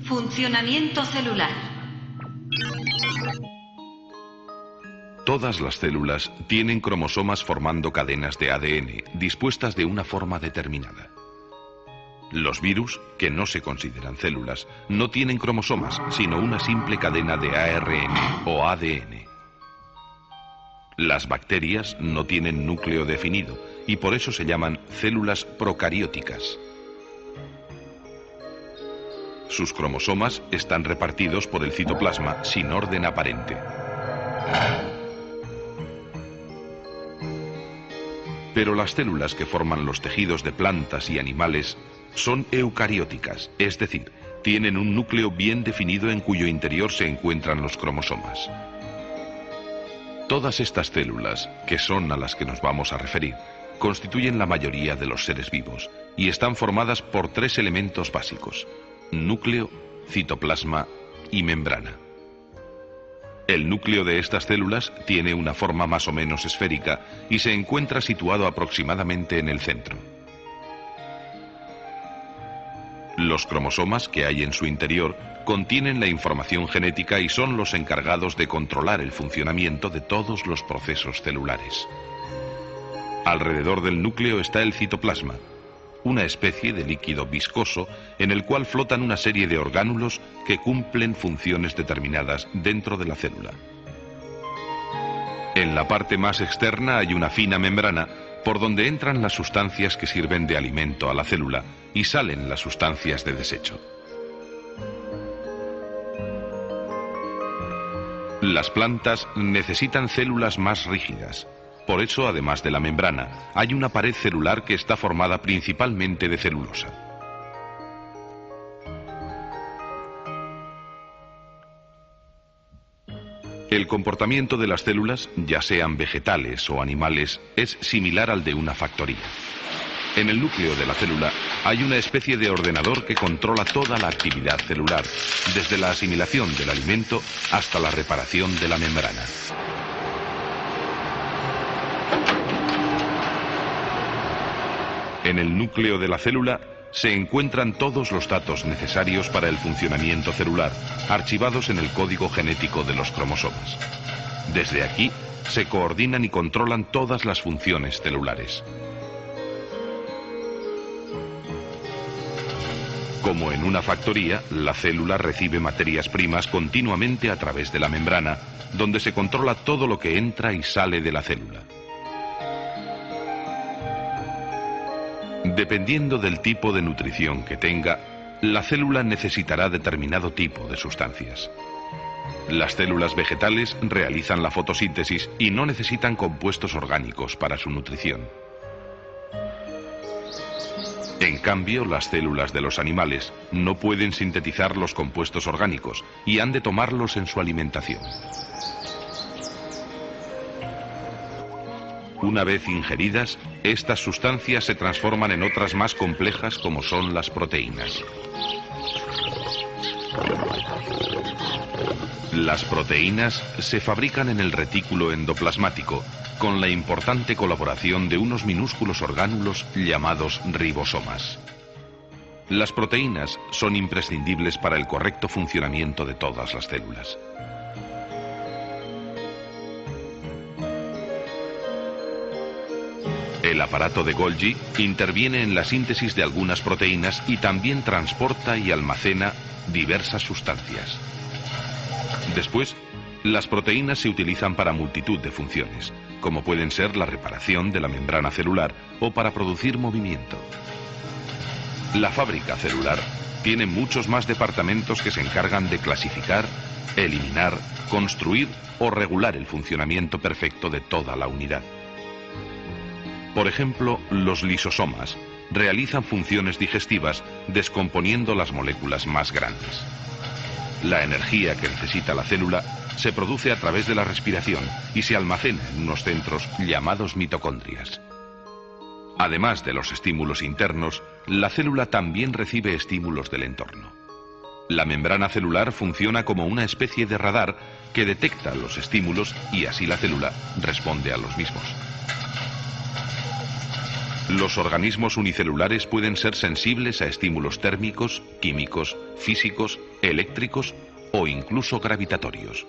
Funcionamiento celular. Todas las células tienen cromosomas formando cadenas de ADN dispuestas de una forma determinada. Los virus, que no se consideran células, no tienen cromosomas, sino una simple cadena de ARN o ADN. Las bacterias no tienen núcleo definido y por eso se llaman células procarióticas. Sus cromosomas están repartidos por el citoplasma sin orden aparente. Pero las células que forman los tejidos de plantas y animales son eucarióticas, es decir, tienen un núcleo bien definido en cuyo interior se encuentran los cromosomas. Todas estas células, que son a las que nos vamos a referir, constituyen la mayoría de los seres vivos y están formadas por tres elementos básicos: núcleo, citoplasma y membrana. El núcleo de estas células tiene una forma más o menos esférica y se encuentra situado aproximadamente en el centro. Los cromosomas que hay en su interior contienen la información genética y son los encargados de controlar el funcionamiento de todos los procesos celulares. Alrededor del núcleo está el citoplasma, una especie de líquido viscoso en el cual flotan una serie de orgánulos que cumplen funciones determinadas dentro de la célula. En la parte más externa hay una fina membrana por donde entran las sustancias que sirven de alimento a la célula y salen las sustancias de desecho. Las plantas necesitan células más rígidas. Por eso, además de la membrana, hay una pared celular que está formada principalmente de celulosa. El comportamiento de las células, ya sean vegetales o animales, es similar al de una factoría. En el núcleo de la célula hay una especie de ordenador que controla toda la actividad celular, desde la asimilación del alimento hasta la reparación de la membrana. En el núcleo de la célula se encuentran todos los datos necesarios para el funcionamiento celular, archivados en el código genético de los cromosomas. Desde aquí se coordinan y controlan todas las funciones celulares. Como en una factoría, la célula recibe materias primas continuamente a través de la membrana, donde se controla todo lo que entra y sale de la célula. Dependiendo del tipo de nutrición que tenga, la célula necesitará determinado tipo de sustancias. Las células vegetales realizan la fotosíntesis y no necesitan compuestos orgánicos para su nutrición. En cambio, las células de los animales no pueden sintetizar los compuestos orgánicos y han de tomarlos en su alimentación. Una vez ingeridas, estas sustancias se transforman en otras más complejas como son las proteínas. Las proteínas se fabrican en el retículo endoplasmático con la importante colaboración de unos minúsculos orgánulos llamados ribosomas. Las proteínas son imprescindibles para el correcto funcionamiento de todas las células. El aparato de Golgi interviene en la síntesis de algunas proteínas y también transporta y almacena diversas sustancias. Después, las proteínas se utilizan para multitud de funciones, como pueden ser la reparación de la membrana celular o para producir movimiento. La fábrica celular tiene muchos más departamentos que se encargan de clasificar, eliminar, construir o regular el funcionamiento perfecto de toda la unidad. Por ejemplo, los lisosomas realizan funciones digestivas descomponiendo las moléculas más grandes. La energía que necesita la célula se produce a través de la respiración y se almacena en unos centros llamados mitocondrias. Además de los estímulos internos, la célula también recibe estímulos del entorno. La membrana celular funciona como una especie de radar que detecta los estímulos y así la célula responde a los mismos. Los organismos unicelulares pueden ser sensibles a estímulos térmicos, químicos, físicos, eléctricos o incluso gravitatorios.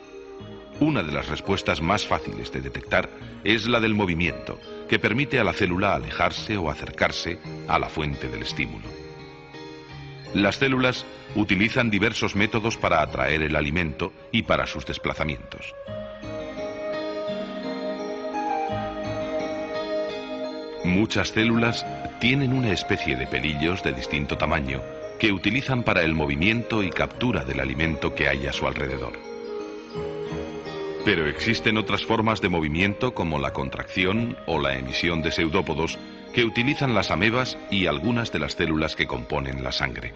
Una de las respuestas más fáciles de detectar es la del movimiento, que permite a la célula alejarse o acercarse a la fuente del estímulo. Las células utilizan diversos métodos para atraer el alimento y para sus desplazamientos. Muchas células tienen una especie de pelillos de distinto tamaño que utilizan para el movimiento y captura del alimento que hay a su alrededor. Pero existen otras formas de movimiento como la contracción o la emisión de pseudópodos que utilizan las amebas y algunas de las células que componen la sangre.